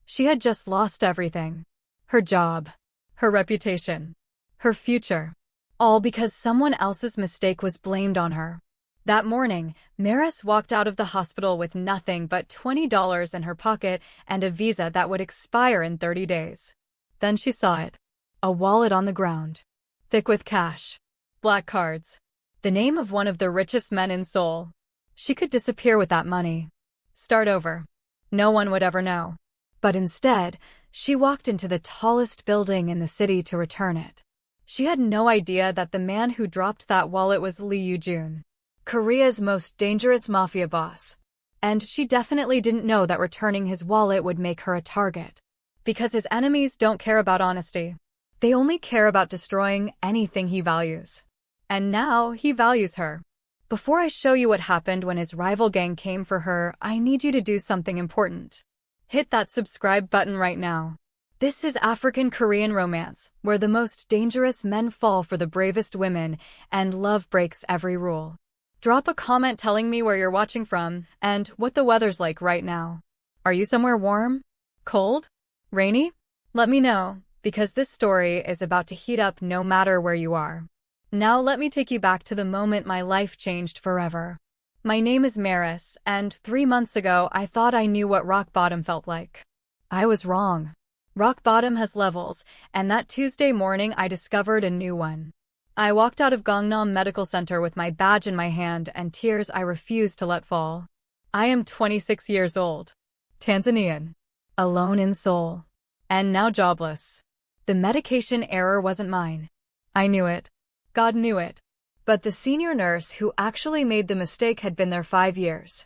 She had just lost everything. Her job, her reputation, her future. All because someone else's mistake was blamed on her. That morning, Marris walked out of the hospital with nothing but $20 in her pocket and a visa that would expire in 30 days. Then she saw it. A wallet on the ground. Thick with cash. Black cards. The name of one of the richest men in Seoul. She could disappear with that money. Start over. No one would ever know. But instead, she walked into the tallest building in the city to return it. She had no idea that the man who dropped that wallet was Lee Yoo-jun, Korea's most dangerous mafia boss. And she definitely didn't know that returning his wallet would make her a target. Because his enemies don't care about honesty. They only care about destroying anything he values. And now he values her. Before I show you what happened when his rival gang came for her, I need you to do something important. Hit that subscribe button right now. This is African-Korean romance, where the most dangerous men fall for the bravest women, and love breaks every rule. Drop a comment telling me where you're watching from, and what the weather's like right now. Are you somewhere warm? Cold? Rainy? Let me know, because this story is about to heat up no matter where you are. Now let me take you back to the moment my life changed forever. My name is Marris, and 3 months ago I thought I knew what rock bottom felt like. I was wrong. Rock bottom has levels, and that Tuesday morning I discovered a new one. I walked out of Gangnam Medical Center with my badge in my hand and tears I refused to let fall. I am 26 years old. Tanzanian. Alone in Seoul. And now jobless. The medication error wasn't mine. I knew it. God knew it. But the senior nurse who actually made the mistake had been there 5 years.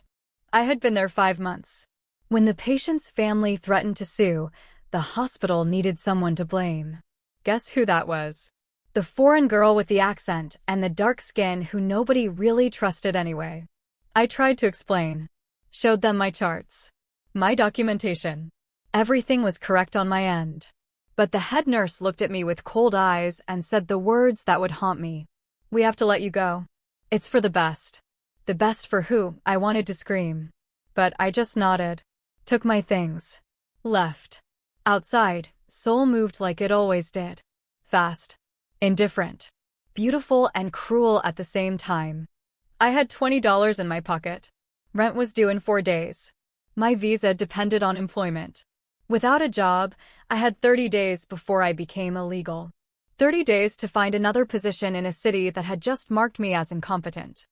I had been there 5 months. When the patient's family threatened to sue, the hospital needed someone to blame. Guess who that was? The foreign girl with the accent and the dark skin who nobody really trusted anyway. I tried to explain. Showed them my charts. My documentation. Everything was correct on my end. But the head nurse looked at me with cold eyes and said the words that would haunt me. We have to let you go. It's for the best. The best for who? I wanted to scream. But I just nodded. Took my things. Left. Outside, Seoul moved like it always did. Fast. Indifferent. Beautiful and cruel at the same time. I had $20 in my pocket. Rent was due in 4 days. My visa depended on employment. Without a job, I had 30 days before I became illegal. 30 days to find another position in a city that had just marked me as incompetent.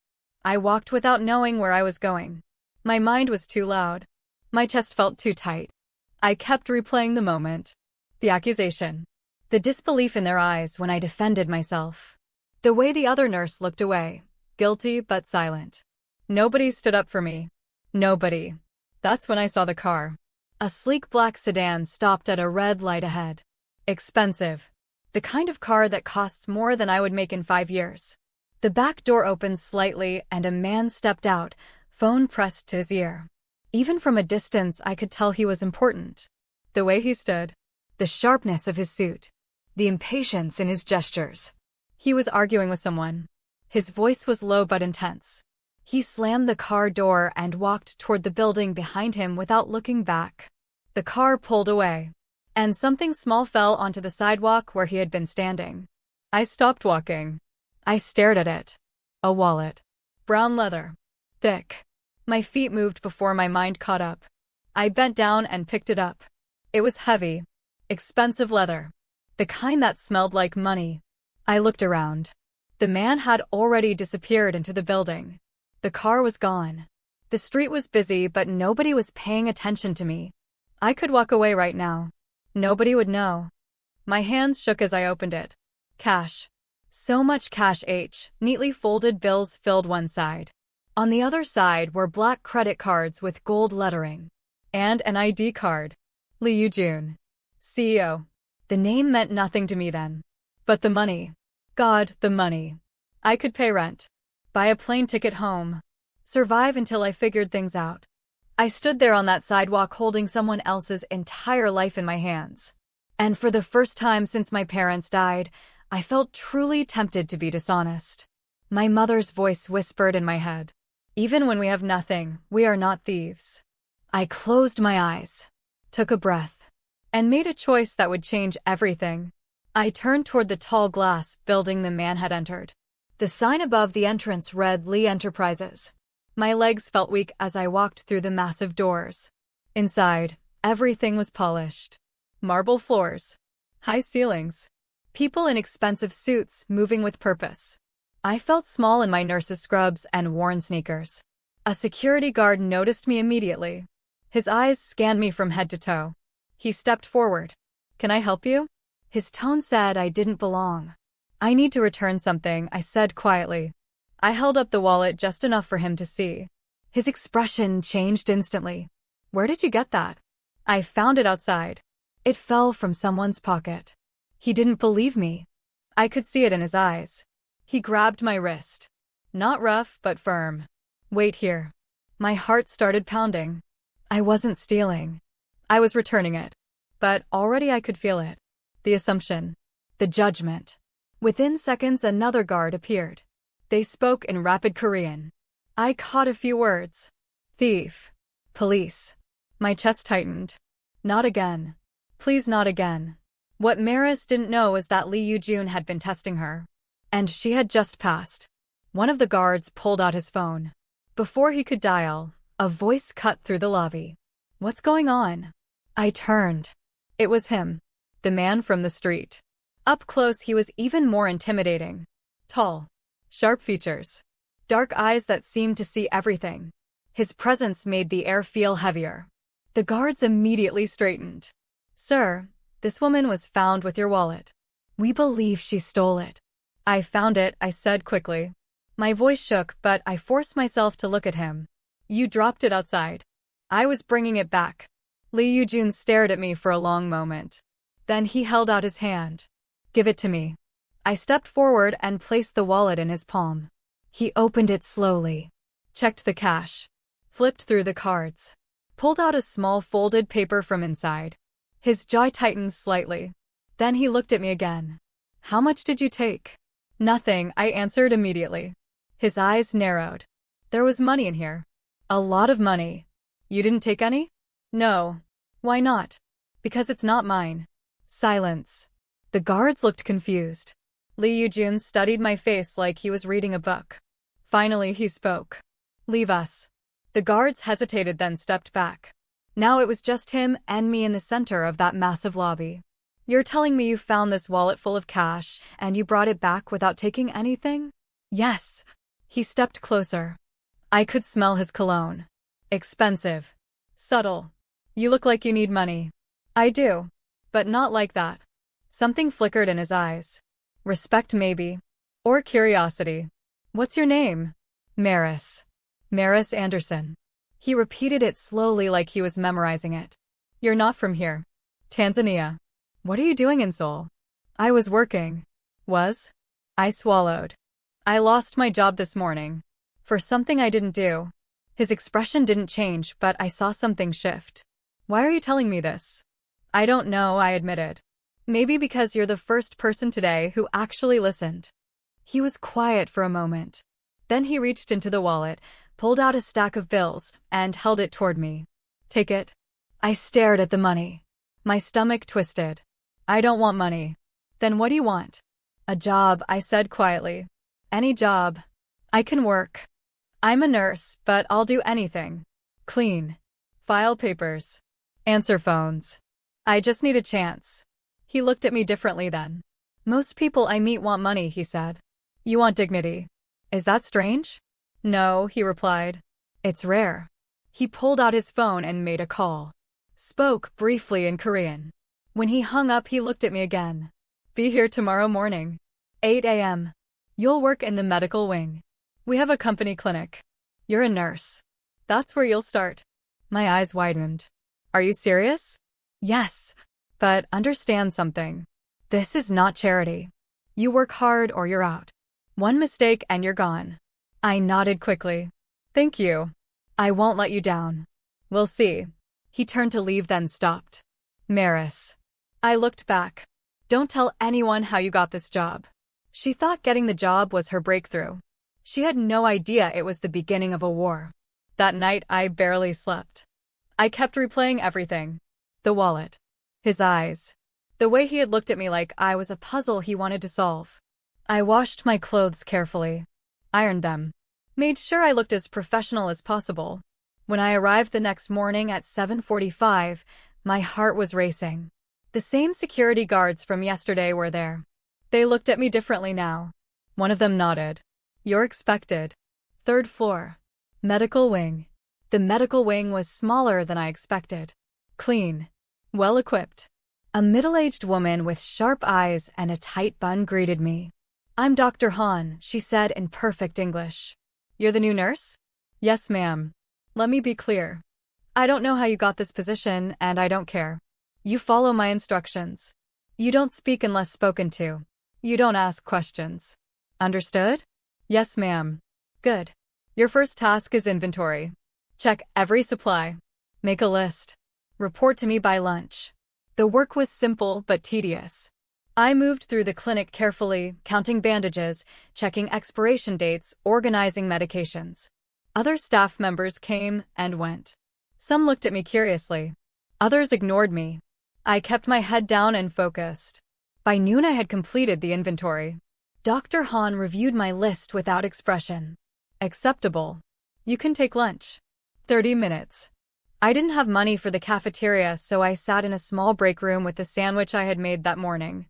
I walked without knowing where I was going. My mind was too loud. My chest felt too tight. I kept replaying the moment. The accusation. The disbelief in their eyes when I defended myself. The way the other nurse looked away, guilty but silent. Nobody stood up for me. Nobody. That's when I saw the car. A sleek black sedan stopped at a red light ahead. Expensive. The kind of car that costs more than I would make in 5 years. The back door opened slightly and a man stepped out, phone pressed to his ear. Even from a distance, I could tell he was important. The way he stood. The sharpness of his suit. The impatience in his gestures. He was arguing with someone. His voice was low but intense. He slammed the car door and walked toward the building behind him without looking back. The car pulled away. And something small fell onto the sidewalk where he had been standing. I stopped walking. I stared at it. A wallet. Brown leather. Thick. My feet moved before my mind caught up. I bent down and picked it up. It was heavy. Expensive leather. The kind that smelled like money. I looked around. The man had already disappeared into the building. The car was gone. The street was busy, but nobody was paying attention to me. I could walk away right now. Nobody would know. My hands shook as I opened it. Cash. So much cash. Neatly folded bills filled one side. On the other side were black credit cards with gold lettering. And an ID card. Lee Yoo-jun, CEO. The name meant nothing to me then. But the money. God, the money. I could pay rent. Buy a plane ticket home. Survive until I figured things out. I stood there on that sidewalk holding someone else's entire life in my hands. And for the first time since my parents died, I felt truly tempted to be dishonest. My mother's voice whispered in my head. Even when we have nothing, we are not thieves. I closed my eyes. Took a breath. and made a choice that would change everything. I turned toward the tall glass building the man had entered. The sign above the entrance read Lee Enterprises. My legs felt weak as I walked through the massive doors. Inside, everything was polished. Marble floors, high ceilings, people in expensive suits moving with purpose. I felt small in my nurse's scrubs and worn sneakers. A security guard noticed me immediately. His eyes scanned me from head to toe. He stepped forward. "Can I help you?" His tone said I didn't belong. "I need to return something," I said quietly. I held up the wallet just enough for him to see. His expression changed instantly. "Where did you get that?" "I found it outside. It fell from someone's pocket." He didn't believe me. I could see it in his eyes. He grabbed my wrist. Not rough, but firm. "Wait here." My heart started pounding. I wasn't stealing. I was returning it. But already I could feel it. The assumption. The judgment. Within seconds, another guard appeared. They spoke in rapid Korean. I caught a few words. Thief. Police. My chest tightened. Not again. Please, not again. What Marris didn't know is that Lee Yoo-jun had been testing her. And she had just passed. One of the guards pulled out his phone. Before he could dial, a voice cut through the lobby. "What's going on?" I turned. It was him. The man from the street. Up close, he was even more intimidating. Tall. Sharp features. Dark eyes that seemed to see everything. His presence made the air feel heavier. The guards immediately straightened. "Sir, this woman was found with your wallet. We believe she stole it." "I found it," I said quickly. My voice shook, but I forced myself to look at him. "You dropped it outside." "I was bringing it back." Lee Yoo-jun stared at me for a long moment. Then he held out his hand. "Give it to me." I stepped forward and placed the wallet in his palm. He opened it slowly. Checked the cash. Flipped through the cards. Pulled out a small folded paper from inside. His jaw tightened slightly. Then he looked at me again. "How much did you take?" "Nothing," I answered immediately. His eyes narrowed. "There was money in here." "A lot of money." "You didn't take any?" "No." "Why not?" "Because it's not mine." Silence. The guards looked confused. Lee Yoo-jun studied my face like he was reading a book. Finally, he spoke. "Leave us." The guards hesitated, then stepped back. Now it was just him and me in the center of that massive lobby. "You're telling me you found this wallet full of cash, and you brought it back without taking anything?" "Yes." He stepped closer. I could smell his cologne. Expensive. Subtle. "You look like you need money." "I do. But not like that." Something flickered in his eyes. Respect maybe. Or curiosity. "What's your name?" "Marris. Marris Anderson." He repeated it slowly like he was memorizing it. "You're not from here." "Tanzania." "What are you doing in Seoul?" "I was working." "Was?" I swallowed. "I lost my job this morning. For something I didn't do." His expression didn't change, but I saw something shift. "Why are you telling me this?" "I don't know," I admitted. "Maybe because you're the first person today who actually listened." He was quiet for a moment. Then he reached into the wallet, pulled out a stack of bills, and held it toward me. "Take it." I stared at the money. My stomach twisted. "I don't want money." "Then what do you want?" "A job," I said quietly. "Any job. I can work. I'm a nurse, but I'll do anything. Clean. File papers. Answer phones. I just need a chance." He looked at me differently then. "Most people I meet want money," he said. "You want dignity. Is that strange?" "No," he replied. "It's rare." He pulled out his phone and made a call. Spoke briefly in Korean. When he hung up, he looked at me again. "Be here tomorrow morning. 8 a.m. You'll work in the medical wing. We have a company clinic. You're a nurse. That's where you'll start." My eyes widened. "Are you serious?" "Yes. But understand something. This is not charity. You work hard or you're out. One mistake and you're gone." I nodded quickly. "Thank you. I won't let you down." "We'll see." He turned to leave, then stopped. "Marris." I looked back. "Don't tell anyone how you got this job." She thought getting the job was her breakthrough. She had no idea it was the beginning of a war. That night, I barely slept. I kept replaying everything. The wallet. His eyes. The way he had looked at me like I was a puzzle he wanted to solve. I washed my clothes carefully. Ironed them. Made sure I looked as professional as possible. When I arrived the next morning at 7:45, my heart was racing. The same security guards from yesterday were there. They looked at me differently now. One of them nodded. You're expected. Third floor. Medical wing. The medical wing was smaller than I expected. Clean. Well-equipped. A middle-aged woman with sharp eyes and a tight bun greeted me. I'm Dr. Han, she said in perfect English. You're the new nurse? Yes, ma'am. Let me be clear. I don't know how you got this position, and I don't care. You follow my instructions. You don't speak unless spoken to. You don't ask questions. Understood? Yes, ma'am. Good. Your first task is inventory. Check every supply. Make a list. Report to me by lunch. The work was simple but tedious. I moved through the clinic carefully, counting bandages, checking expiration dates, organizing medications. Other staff members came and went. Some looked at me curiously. Others ignored me. I kept my head down and focused. By noon I had completed the inventory. Dr. Han reviewed my list without expression. Acceptable. You can take lunch. 30 minutes. I didn't have money for the cafeteria, so I sat in a small break room with the sandwich I had made that morning.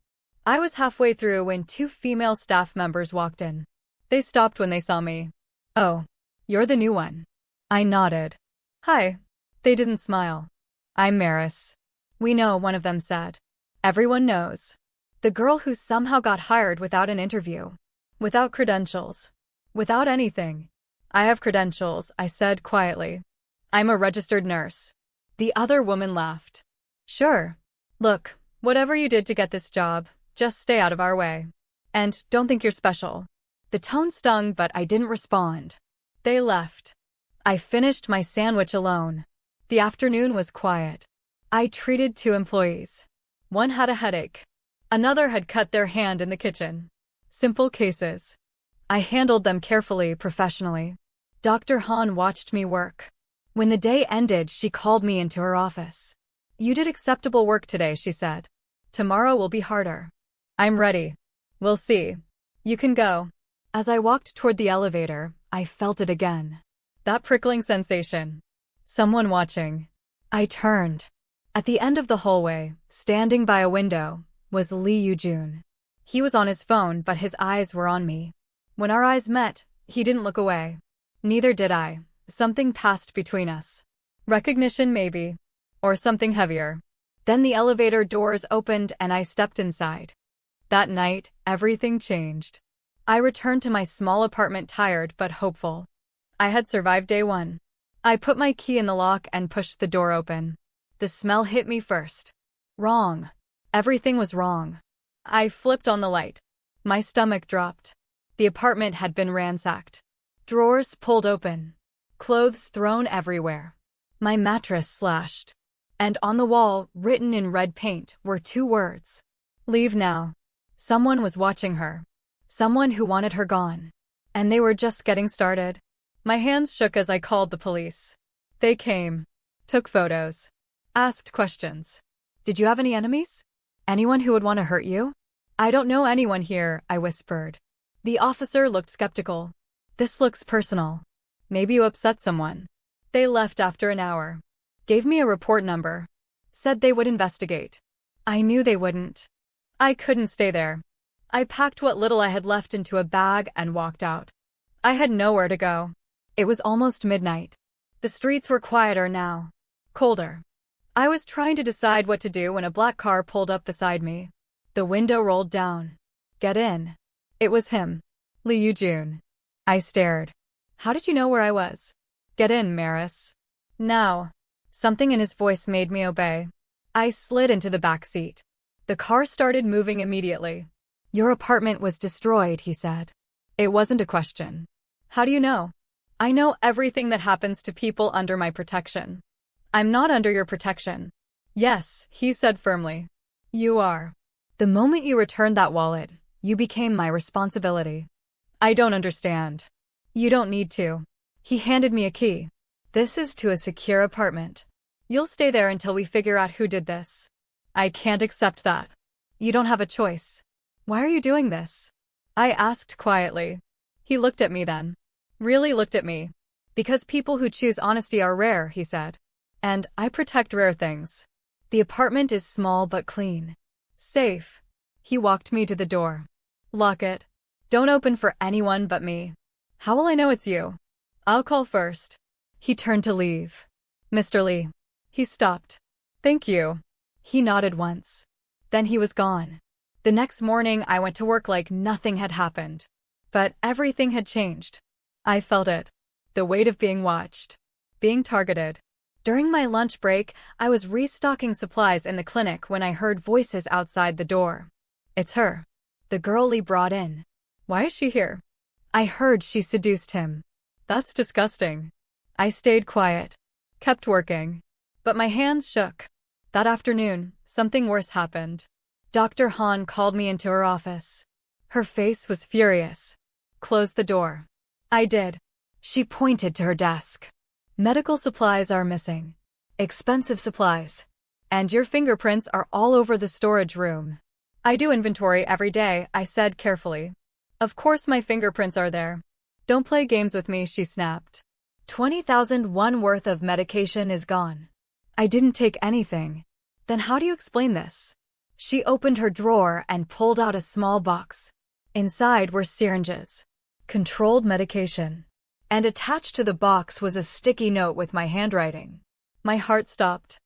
I was halfway through when two female staff members walked in. They stopped when they saw me. Oh, you're the new one. I nodded. Hi. They didn't smile. I'm Marris. We know, one of them said. Everyone knows. The girl who somehow got hired without an interview. Without credentials. Without anything. I have credentials, I said quietly. I'm a registered nurse. The other woman laughed. Sure. Look, whatever you did to get this job, just stay out of our way. And don't think you're special. The tone stung, but I didn't respond. They left. I finished my sandwich alone. The afternoon was quiet. I treated two employees. One had a headache. Another had cut their hand in the kitchen. Simple cases. I handled them carefully, professionally. Dr. Han watched me work. When the day ended, she called me into her office. You did acceptable work today, she said. Tomorrow will be harder. I'm ready. We'll see. You can go. As I walked toward the elevator, I felt it again. That prickling sensation. Someone watching. I turned. At the end of the hallway, standing by a window, was Lee Yoo-jun. He was on his phone, but his eyes were on me. When our eyes met, he didn't look away. Neither did I. Something passed between us. Recognition, maybe. Or something heavier. Then the elevator doors opened and I stepped inside. That night, everything changed. I returned to my small apartment tired but hopeful. I had survived day one. I put my key in the lock and pushed the door open. The smell hit me first. Wrong. Everything was wrong. I flipped on the light. My stomach dropped. The apartment had been ransacked. Drawers pulled open. Clothes thrown everywhere. My mattress slashed. And on the wall, written in red paint, were two words. Leave now. Someone was watching her. Someone who wanted her gone. And they were just getting started. My hands shook as I called the police. They came. Took photos. Asked questions. Did you have any enemies? Anyone who would want to hurt you? I don't know anyone here, I whispered. The officer looked skeptical. This looks personal. Maybe you upset someone. They left after an hour. Gave me a report number. Said they would investigate. I knew they wouldn't. I couldn't stay there. I packed what little I had left into a bag and walked out. I had nowhere to go. It was almost midnight. The streets were quieter now. Colder. I was trying to decide what to do when a black car pulled up beside me. The window rolled down. Get in. It was him. Lee Yoo-jun. I stared. How did you know where I was? Get in, Marris. Now. Something in his voice made me obey. I slid into the back seat. The car started moving immediately. Your apartment was destroyed, he said. It wasn't a question. How do you know? I know everything that happens to people under my protection. I'm not under your protection. Yes, he said firmly. You are. The moment you returned that wallet, you became my responsibility. I don't understand. You don't need to. He handed me a key. This is to a secure apartment. You'll stay there until we figure out who did this. I can't accept that. You don't have a choice. Why are you doing this? I asked quietly. He looked at me then. Really looked at me. Because people who choose honesty are rare, he said. And I protect rare things. The apartment is small but clean. Safe. He walked me to the door. Lock it. Don't open for anyone but me. How will I know it's you? I'll call first. He turned to leave. Mr. Lee. He stopped. Thank you. He nodded once. Then he was gone. The next morning I went to work like nothing had happened. But everything had changed. I felt it. The weight of being watched. Being targeted. During my lunch break, I was restocking supplies in the clinic when I heard voices outside the door. It's her. The girl Lee brought in. Why is she here? I heard she seduced him. That's disgusting. I stayed quiet. Kept working. But my hands shook. That afternoon, something worse happened. Dr. Han called me into her office. Her face was furious. Close the door. I did. She pointed to her desk. Medical supplies are missing. Expensive supplies. And your fingerprints are all over the storage room. I do inventory every day, I said carefully. Of course my fingerprints are there. Don't play games with me, she snapped. 20,000 won worth of medication is gone. I didn't take anything. Then how do you explain this? She opened her drawer and pulled out a small box. Inside were syringes. Controlled medication. And attached to the box was a sticky note with my handwriting. My heart stopped.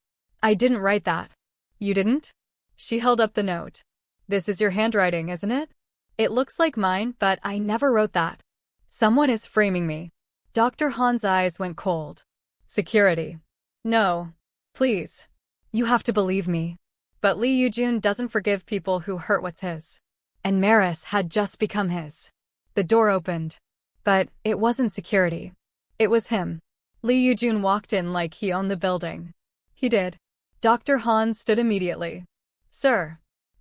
I didn't write that. You didn't? She held up the note. This is your handwriting, isn't it? It looks like mine, but I never wrote that. Someone is framing me. Dr. Han's eyes went cold. Security. No. Please. You have to believe me. But Lee Yoo-jun doesn't forgive people who hurt what's his. And Marris had just become his. The door opened. But it wasn't security. It was him. Lee Yoo-jun walked in like he owned the building. He did. Dr. Han stood immediately. Sir.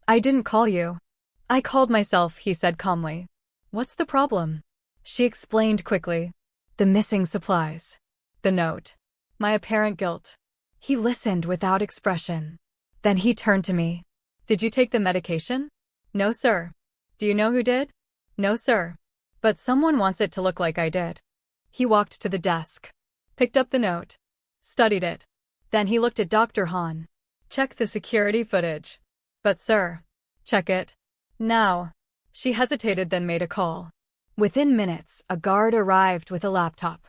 I didn't call you. I called myself, he said calmly. What's the problem? She explained quickly. The missing supplies. The note. My apparent guilt. He listened without expression. Then he turned to me. Did you take the medication? No, sir. Do you know who did? No, sir. But someone wants it to look like I did. He walked to the desk. Picked up the note. Studied it. Then he looked at Dr. Han. Check the security footage. But sir. Check it. Now. She hesitated, then made a call. Within minutes, a guard arrived with a laptop.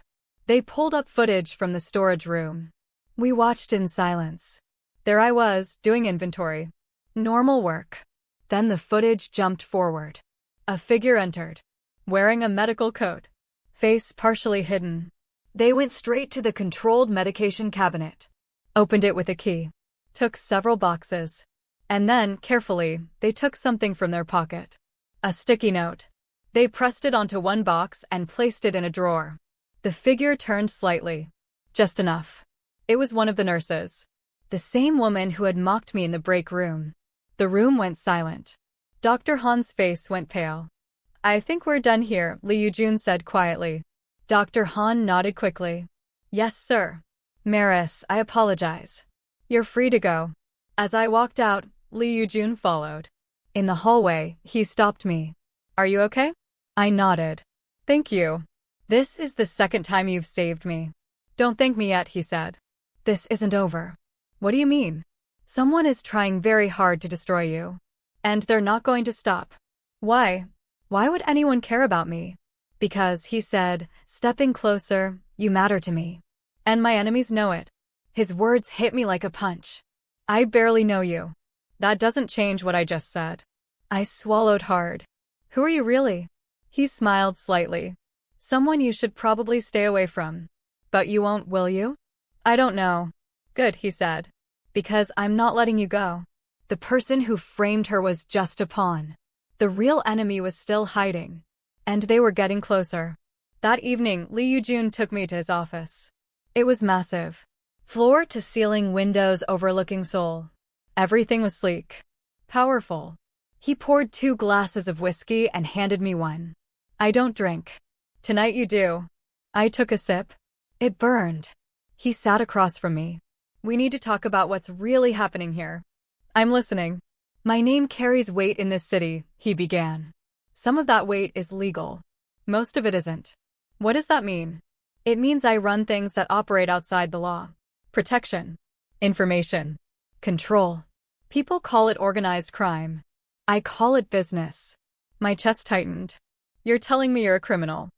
They pulled up footage from the storage room. We watched in silence. There I was, doing inventory. Normal work. Then the footage jumped forward. A figure entered. Wearing a medical coat. Face partially hidden. They went straight to the controlled medication cabinet. Opened it with a key. Took several boxes. And then, carefully, they took something from their pocket. A sticky note. They pressed it onto one box and placed it in a drawer. The figure turned slightly. Just enough. It was one of the nurses. The same woman who had mocked me in the break room. The room went silent. Dr. Han's face went pale. I think we're done here, Lee Yoo-jun said quietly. Dr. Han nodded quickly. Yes, sir. Marris, I apologize. You're free to go. As I walked out, Lee Yoo-jun followed. In the hallway, he stopped me. Are you okay? I nodded. Thank you. This is the second time you've saved me. Don't thank me yet, he said. This isn't over. What do you mean? Someone is trying very hard to destroy you. And they're not going to stop. Why? Why would anyone care about me? Because, he said, stepping closer, you matter to me. And my enemies know it. His words hit me like a punch. I barely know you. That doesn't change what I just said. I swallowed hard. Who are you really? He smiled slightly. Someone you should probably stay away from. But you won't, will you? I don't know. Good, he said. Because I'm not letting you go. The person who framed her was just a pawn. The real enemy was still hiding. And they were getting closer. That evening, Lee Yoo-jun took me to his office. It was massive. Floor-to-ceiling windows overlooking Seoul. Everything was sleek. Powerful. He poured 2 glasses of whiskey and handed me one. I don't drink. Tonight you do. I took a sip. It burned. He sat across from me. We need to talk about what's really happening here. I'm listening. My name carries weight in this city, he began. Some of that weight is legal. Most of it isn't. What does that mean? It means I run things that operate outside the law. Protection. Information. Control. People call it organized crime. I call it business. My chest tightened. You're telling me you're a criminal.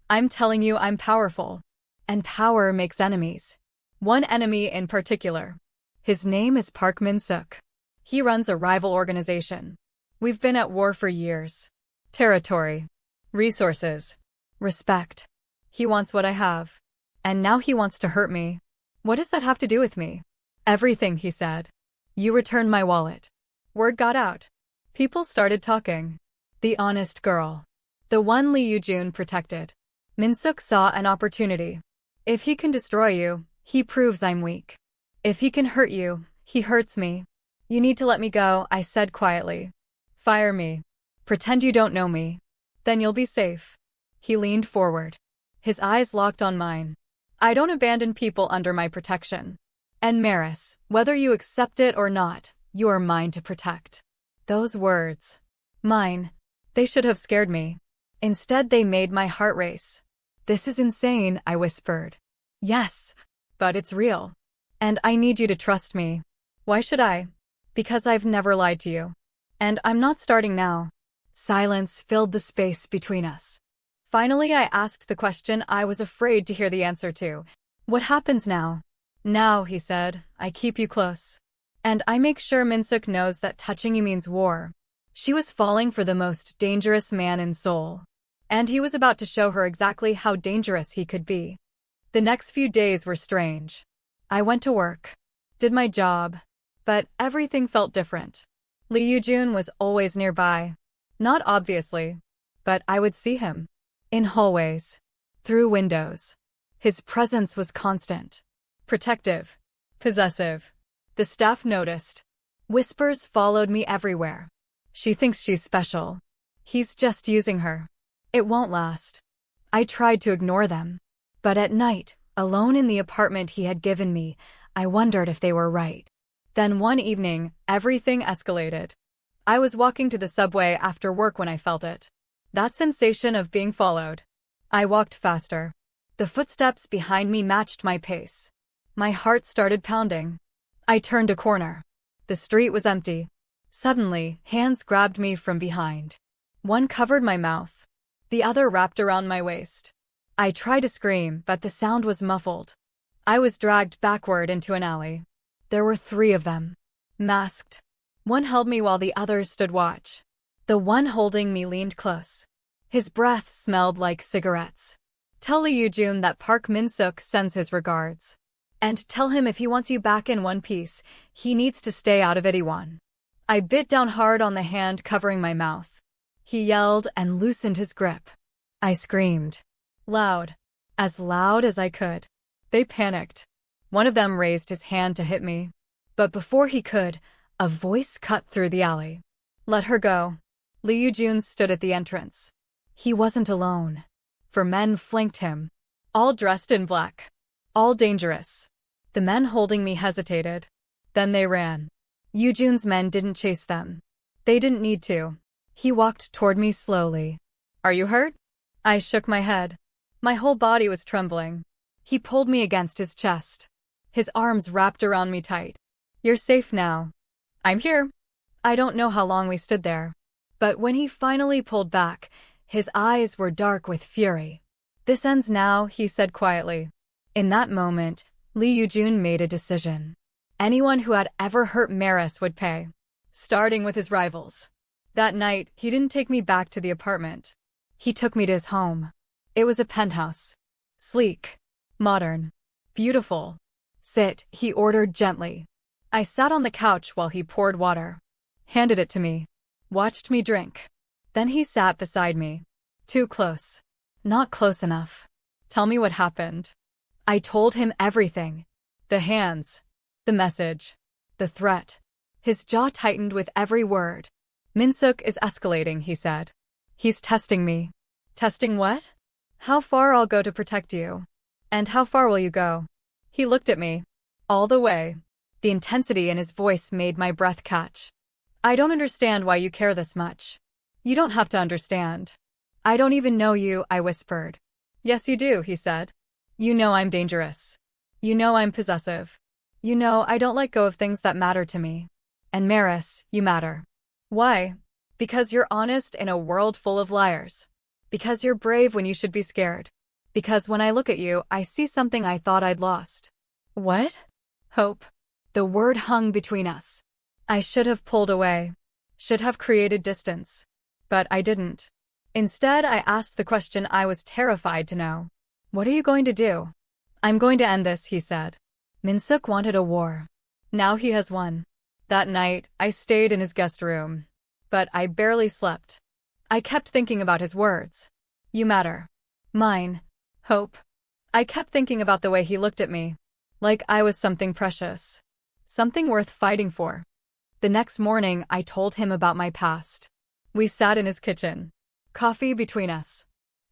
I'm telling you I'm powerful. And power makes enemies. One enemy in particular. His name is Park Min-suk. He runs a rival organization. We've been at war for years. Territory. Resources. Respect. He wants what I have. And now he wants to hurt me. What does that have to do with me? Everything, he said. You returned my wallet. Word got out. People started talking. The honest girl. The one Lee Yoo-jun protected. Min-suk saw an opportunity. If he can destroy you, he proves I'm weak. If he can hurt you, he hurts me. You need to let me go, I said quietly. Fire me. Pretend you don't know me. Then you'll be safe. He leaned forward. His eyes locked on mine. I don't abandon people under my protection. And Marris, whether you accept it or not, you are mine to protect. Those words. Mine. They should have scared me. Instead, they made my heart race. This is insane, I whispered. Yes, but it's real. And I need you to trust me. Why should I? Because I've never lied to you. And I'm not starting now. Silence filled the space between us. Finally, I asked the question I was afraid to hear the answer to. What happens now? Now, he said, I keep you close. And I make sure Min-suk knows that touching you means war. She was falling for the most dangerous man in Seoul. And he was about to show her exactly how dangerous he could be. The next few days were strange. I went to work. Did my job. But everything felt different. Lee Yoo-jun was always nearby. Not obviously. But I would see him. In hallways. Through windows. His presence was constant. Protective. Possessive. The staff noticed. Whispers followed me everywhere. She thinks she's special. He's just using her. It won't last. I tried to ignore them. But at night, alone in the apartment he had given me, I wondered if they were right. Then one evening, everything escalated. I was walking to the subway after work when I felt it. That sensation of being followed. I walked faster. The footsteps behind me matched my pace. My heart started pounding. I turned a corner. The street was empty. Suddenly, hands grabbed me from behind. One covered my mouth. The other wrapped around my waist. I tried to scream, but the sound was muffled. I was dragged backward into an alley. There were 3 of them. Masked. One held me while the others stood watch. The one holding me leaned close. His breath smelled like cigarettes. Tell Lee Yoo-jun that Park Min-suk sends his regards. And tell him if he wants you back in one piece, he needs to stay out of it. I bit down hard on the hand covering my mouth. He yelled and loosened his grip. I screamed. Loud. As loud as I could. They panicked. One of them raised his hand to hit me. But before he could, a voice cut through the alley. Let her go. Lee Yoo-jun stood at the entrance. He wasn't alone. 4 men flanked him. All dressed in black. All dangerous. The men holding me hesitated. Then they ran. Yoo-jun's men didn't chase them. They didn't need to. He walked toward me slowly. Are you hurt? I shook my head. My whole body was trembling. He pulled me against his chest. His arms wrapped around me tight. You're safe now. I'm here. I don't know how long we stood there. But when he finally pulled back, his eyes were dark with fury. This ends now, he said quietly. In that moment, Lee Yoo-jun made a decision. Anyone who had ever hurt Marris would pay. Starting with his rivals. That night, he didn't take me back to the apartment. He took me to his home. It was a penthouse. Sleek. Modern. Beautiful. Sit, he ordered gently. I sat on the couch while he poured water. Handed it to me. Watched me drink. Then he sat beside me. Too close. Not close enough. Tell me what happened. I told him everything. The hands. The message. The threat. His jaw tightened with every word. Min-suk is escalating, he said. He's testing me. Testing what? How far I'll go to protect you. And how far will you go? He looked at me. All the way. The intensity in his voice made my breath catch. I don't understand why you care this much. You don't have to understand. I don't even know you, I whispered. Yes, you do, he said. You know I'm dangerous. You know I'm possessive. You know I don't let go of things that matter to me. And Marris, you matter. Why? Because you're honest in a world full of liars. Because you're brave when you should be scared. Because when I look at you, I see something I thought I'd lost. What? Hope. The word hung between us. I should have pulled away. Should have created distance. But I didn't. Instead, I asked the question I was terrified to know. What are you going to do? I'm going to end this, he said. Minsuk wanted a war. Now he has won. That night, I stayed in his guest room. But I barely slept. I kept thinking about his words. You matter. Mine. Hope. I kept thinking about the way he looked at me. Like I was something precious. Something worth fighting for. The next morning, I told him about my past. We sat in his kitchen. Coffee between us.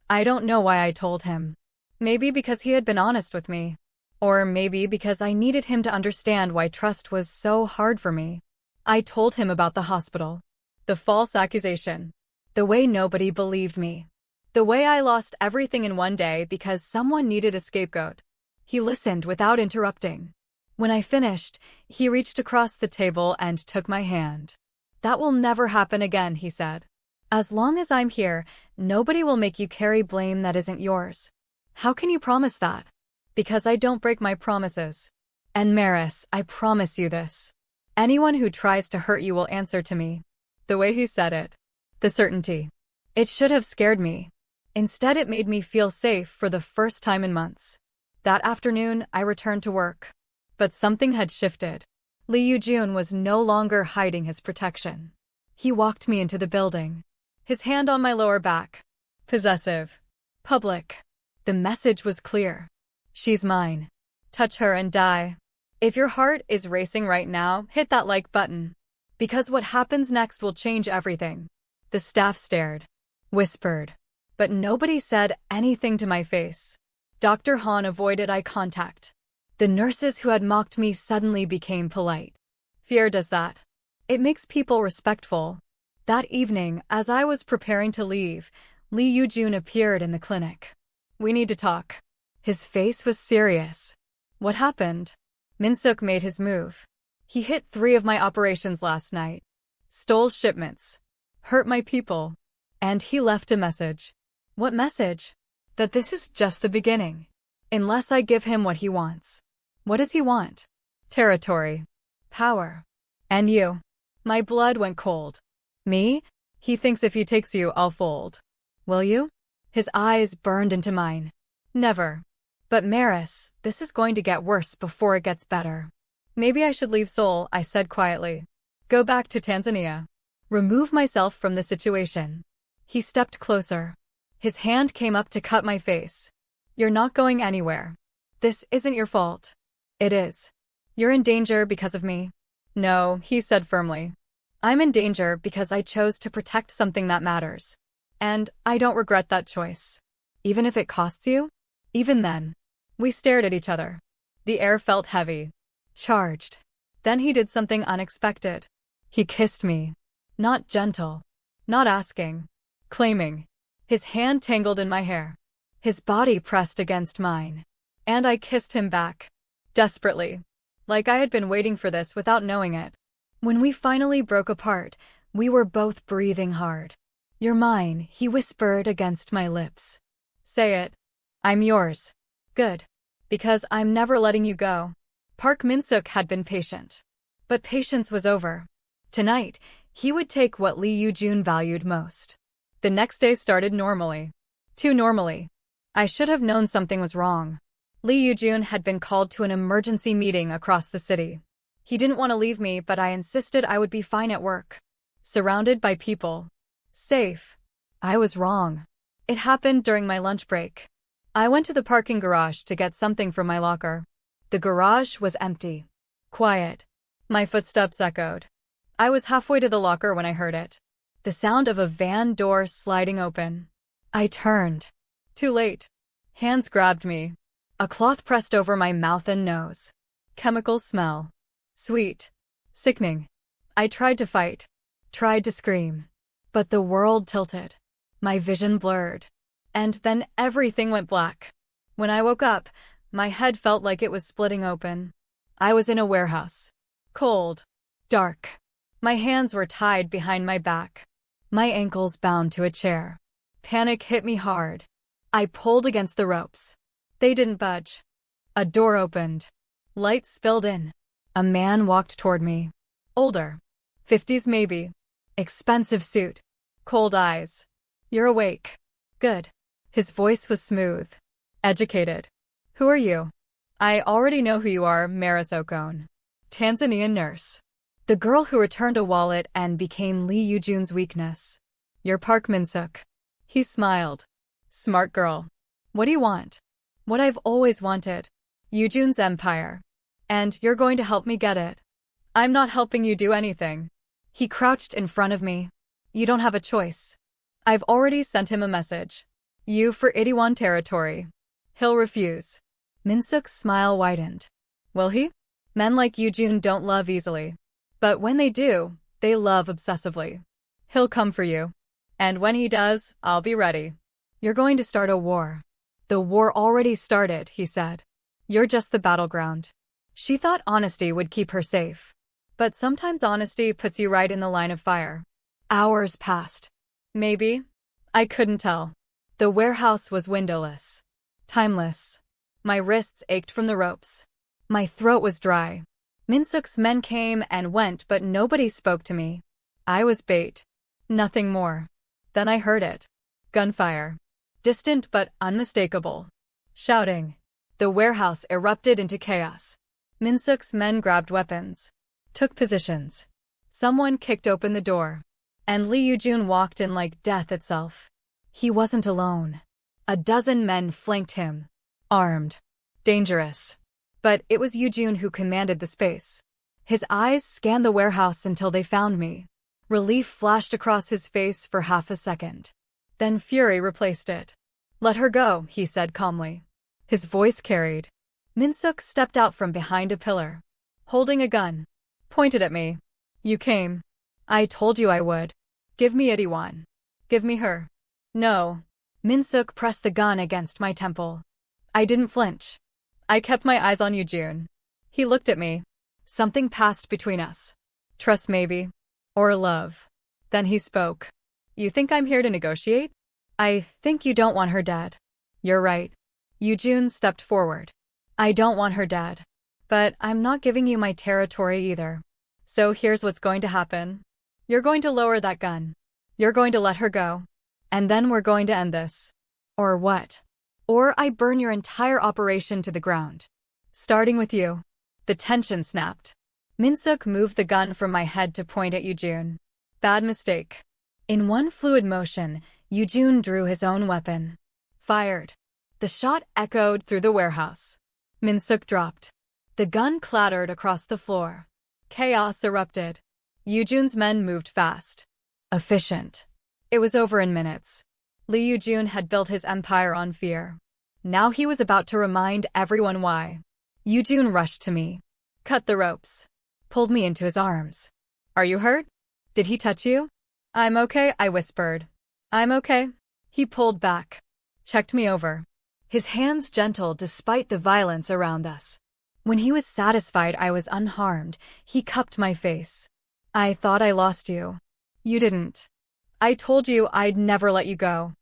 I don't know why I told him. Maybe because he had been honest with me. Or maybe because I needed him to understand why trust was so hard for me. I told him about the hospital. The false accusation. The way nobody believed me. The way I lost everything in one day because someone needed a scapegoat. He listened without interrupting. When I finished, he reached across the table and took my hand. That will never happen again, he said. As long as I'm here, nobody will make you carry blame that isn't yours. How can you promise that? Because I don't break my promises. And Marris, I promise you this. Anyone who tries to hurt you will answer to me. The way he said it. The certainty. It should have scared me. Instead, it made me feel safe for the first time in months. That afternoon, I returned to work. But something had shifted. Lee Yoo-jun was no longer hiding his protection. He walked me into the building. His hand on my lower back. Possessive. Public. The message was clear. She's mine. Touch her and die. If your heart is racing right now, hit that like button. Because what happens next will change everything. The staff stared. Whispered. But nobody said anything to my face. Dr. Han avoided eye contact. The nurses who had mocked me suddenly became polite. Fear does that. It makes people respectful. That evening, as I was preparing to leave, Lee Yoo-jun appeared in the clinic. We need to talk. His face was serious. What happened? Minsuk made his move. He hit 3 of my operations last night. Stole shipments. Hurt my people. And he left a message. What message? That this is just the beginning. Unless I give him what he wants. What does he want? Territory. Power. And you. My blood went cold. Me? He thinks if he takes you, I'll fold. Will you? His eyes burned into mine. Never. But Marris, this is going to get worse before it gets better. Maybe I should leave Seoul, I said quietly. Go back to Tanzania. Remove myself from the situation. He stepped closer. His hand came up to cut my face. You're not going anywhere. This isn't your fault. It is. You're in danger because of me. No, he said firmly. I'm in danger because I chose to protect something that matters. And I don't regret that choice. Even if it costs you? Even then. We stared at each other. The air felt heavy. Charged. Then he did something unexpected. He kissed me. Not gentle. Not asking. Claiming. His hand tangled in my hair. His body pressed against mine. And I kissed him back. Desperately. Like I had been waiting for this without knowing it. When we finally broke apart, we were both breathing hard. You're mine, he whispered against my lips. Say it. I'm yours. Good. Because I'm never letting you go. Park Minsuk had been patient. But patience was over. Tonight, he would take what Lee Yoo-jun valued most. The next day started normally. Too normally. I should have known something was wrong. Lee Yoo-jun had been called to an emergency meeting across the city. He didn't want to leave me, but I insisted I would be fine at work. Surrounded by people. Safe. I was wrong. It happened during my lunch break. I went to the parking garage to get something from my locker. The garage was empty. Quiet. My footsteps echoed. I was halfway to the locker when I heard it. The sound of a van door sliding open. I turned. Too late. Hands grabbed me. A cloth pressed over my mouth and nose. Chemical smell. Sweet. Sickening. I tried to fight. Tried to scream. But the world tilted. My vision blurred. And then everything went black. When I woke up, my head felt like it was splitting open. I was in a warehouse. Cold. Dark. My hands were tied behind my back. My ankles bound to a chair. Panic hit me hard. I pulled against the ropes. They didn't budge. A door opened. Light spilled in. A man walked toward me. Older. 50s maybe. Expensive suit. Cold eyes. You're awake. Good. His voice was smooth. Educated. Who are you? I already know who you are, Marris Okon. Tanzanian nurse. The girl who returned a wallet and became Lee Yoo-jun's weakness. You're Park Min-suk. He smiled. Smart girl. What do you want? What I've always wanted. Yoo-jun's empire. And you're going to help me get it. I'm not helping you do anything. He crouched in front of me. You don't have a choice. I've already sent him a message. You for Itaewon territory. He'll refuse. Min-suk's smile widened. Will he? Men like Yoo-jun don't love easily. But when they do, they love obsessively. He'll come for you. And when he does, I'll be ready. You're going to start a war. The war already started, he said. You're just the battleground. She thought honesty would keep her safe. But sometimes honesty puts you right in the line of fire. Hours passed. Maybe. I couldn't tell. The warehouse was windowless. Timeless. My wrists ached from the ropes. My throat was dry. Min-suk's men came and went, but nobody spoke to me. I was bait. Nothing more. Then I heard it. Gunfire. Distant but unmistakable. Shouting. The warehouse erupted into chaos. Min-suk's men grabbed weapons. Took positions. Someone kicked open the door. And Lee Yoo-jun walked in like death itself. He wasn't alone. A dozen men flanked him. Armed. Dangerous. But it was Yoo-jun who commanded the space. His eyes scanned the warehouse until they found me. Relief flashed across his face for half a second. Then fury replaced it. Let her go, he said calmly. His voice carried. Min-suk stepped out from behind a pillar. Holding a gun. Pointed at me. You came. I told you I would. Give me Itaewon. Give me her. No. Min-suk pressed the gun against my temple. I didn't flinch. I kept my eyes on Yoo-jun. He looked at me. Something passed between us. Trust maybe. Or love. Then he spoke. You think I'm here to negotiate? I think you don't want her dead. You're right. Yoo-jun stepped forward. I don't want her dead. But I'm not giving you my territory either. So here's what's going to happen. You're going to lower that gun. You're going to let her go. And then we're going to end this. Or what? Or I burn your entire operation to the ground. Starting with you. The tension snapped. Min-suk moved the gun from my head to point at Yoo-jun. Bad mistake. In one fluid motion, Yoo-jun drew his own weapon. Fired. The shot echoed through the warehouse. Min-suk dropped. The gun clattered across the floor. Chaos erupted. Yoo-jun's men moved fast. Efficient. It was over in minutes. Lee Yoo-jun had built his empire on fear. Now he was about to remind everyone why. Yoo-jun rushed to me. Cut the ropes. Pulled me into his arms. Are you hurt? Did he touch you? I'm okay, I whispered. I'm okay. He pulled back. Checked me over. His hands gentle despite the violence around us. When he was satisfied I was unharmed, he cupped my face. I thought I lost you. You didn't. I told you I'd never let you go.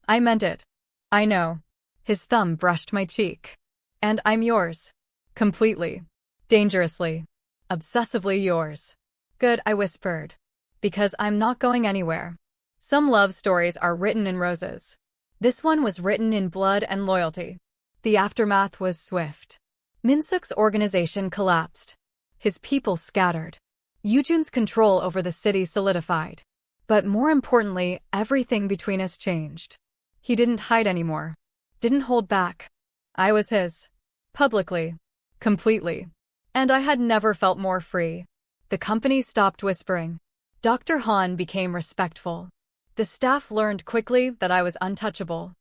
I meant it. I know. His thumb brushed my cheek. And I'm yours. Completely. Dangerously. Obsessively yours. Good, I whispered. Because I'm not going anywhere. Some love stories are written in roses. This one was written in blood and loyalty. The aftermath was swift. Min-suk's organization collapsed. His people scattered. Yoo-jun's control over the city solidified. But more importantly, everything between us changed. He didn't hide anymore. Didn't hold back. I was his. Publicly. Completely. And I had never felt more free. The company stopped whispering. Dr. Han became respectful. The staff learned quickly that I was untouchable.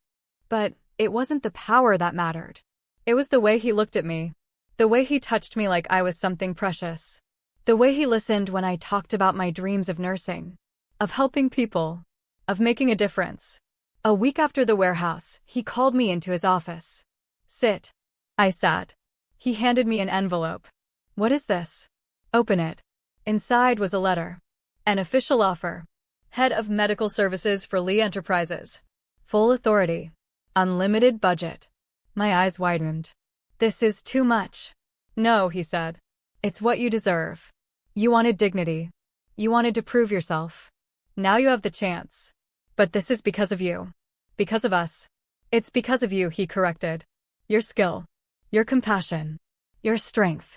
But it wasn't the power that mattered. It was the way he looked at me. The way he touched me like I was something precious. The way he listened when I talked about my dreams of nursing, of helping people, of making a difference. A week after the warehouse, he called me into his office. Sit. I sat. He handed me an envelope. What is this? Open it. Inside was a letter. An official offer. Head of Medical Services for Lee Enterprises. Full authority. Unlimited budget. My eyes widened. This is too much. No, he said. It's what you deserve. You wanted dignity. You wanted to prove yourself. Now you have the chance. But this is because of you. Because of us. It's because of you, he corrected. Your skill. Your compassion. Your strength.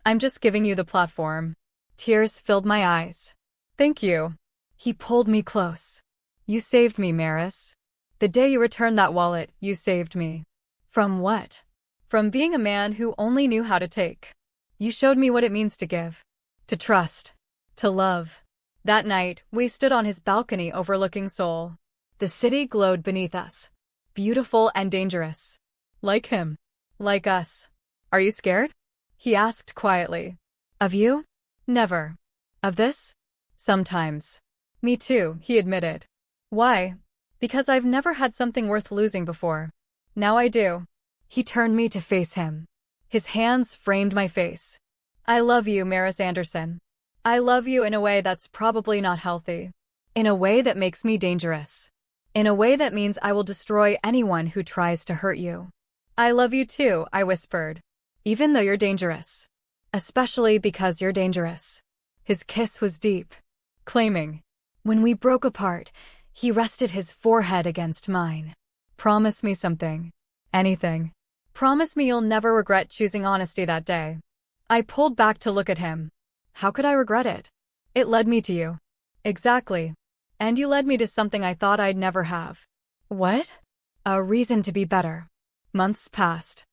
I'm just giving you the platform. Tears filled my eyes. Thank you. He pulled me close. You saved me, Marris. The day you returned that wallet, you saved me. From what? From being a man who only knew how to take. You showed me what it means to give. To trust. To love. That night, we stood on his balcony overlooking Seoul. The city glowed beneath us. Beautiful and dangerous. Like him. Like us. Are you scared? He asked quietly. Of you? Never. Of this? Sometimes. Me too, he admitted. Why? Because I've never had something worth losing before. Now I do. He turned me to face him. His hands framed my face. I love you, Marris Anderson. I love you in a way that's probably not healthy. In a way that makes me dangerous. In a way that means I will destroy anyone who tries to hurt you. I love you too, I whispered. Even though you're dangerous. Especially because you're dangerous. His kiss was deep. Claiming. When we broke apart, he rested his forehead against mine. Promise me something. Anything. Promise me you'll never regret choosing honesty that day. I pulled back to look at him. How could I regret it? It led me to you. Exactly. And you led me to something I thought I'd never have. What? A reason to be better. Months passed.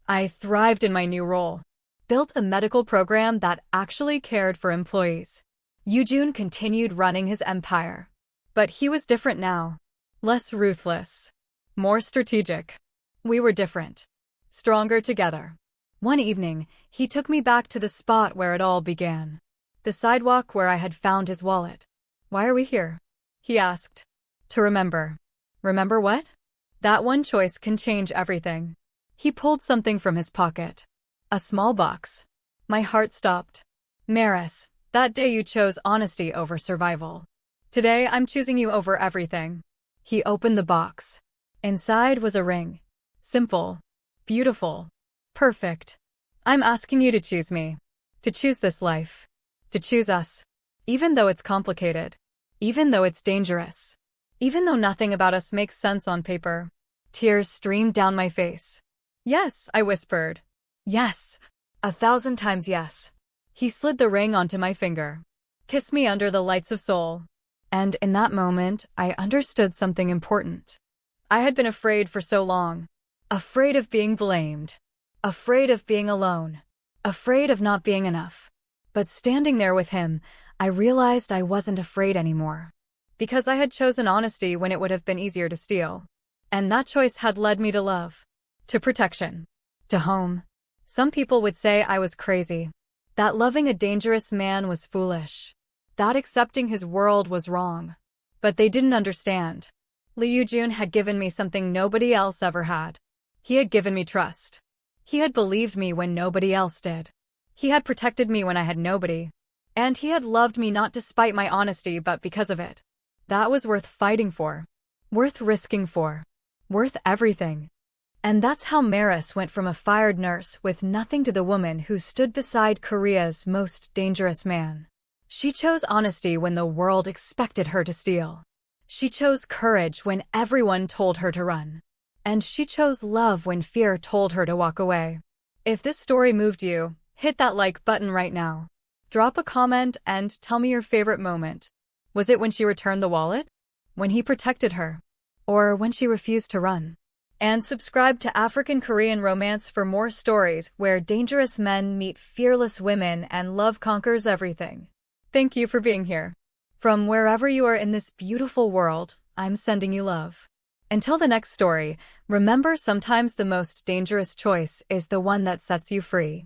I thrived in my new role. Built a medical program that actually cared for employees. Yoojun continued running his empire. But he was different now. Less ruthless. More strategic. We were different. Stronger together. One evening, he took me back to the spot where it all began. The sidewalk where I had found his wallet. Why are we here? He asked. To remember. Remember what? That one choice can change everything. He pulled something from his pocket. A small box. My heart stopped. Marris, that day you chose honesty over survival. Today I'm choosing you over everything. He opened the box. Inside was a ring. Simple. Beautiful. Perfect. I'm asking you to choose me. To choose this life. To choose us. Even though it's complicated. Even though it's dangerous. Even though nothing about us makes sense on paper. Tears streamed down my face. Yes, I whispered. Yes. 1,000 times yes. He slid the ring onto my finger. Kiss me under the lights of Seoul. And in that moment, I understood something important. I had been afraid for so long. Afraid of being blamed. Afraid of being alone. Afraid of not being enough. But standing there with him, I realized I wasn't afraid anymore. Because I had chosen honesty when it would have been easier to steal. And that choice had led me to love. To protection. To home. Some people would say I was crazy. That loving a dangerous man was foolish. That accepting his world was wrong. But they didn't understand. Lee Yoojun had given me something nobody else ever had. He had given me trust. He had believed me when nobody else did. He had protected me when I had nobody. And he had loved me not despite my honesty but because of it. That was worth fighting for. Worth risking for. Worth everything. And that's how Marris went from a fired nurse with nothing to the woman who stood beside Korea's most dangerous man. She chose honesty when the world expected her to steal. She chose courage when everyone told her to run. And she chose love when fear told her to walk away. If this story moved you, hit that like button right now. Drop a comment and tell me your favorite moment. Was it when she returned the wallet? When he protected her? Or when she refused to run? And subscribe to African Korean Romance for more stories where dangerous men meet fearless women and love conquers everything. Thank you for being here. From wherever you are in this beautiful world, I'm sending you love. Until the next story, remember sometimes the most dangerous choice is the one that sets you free.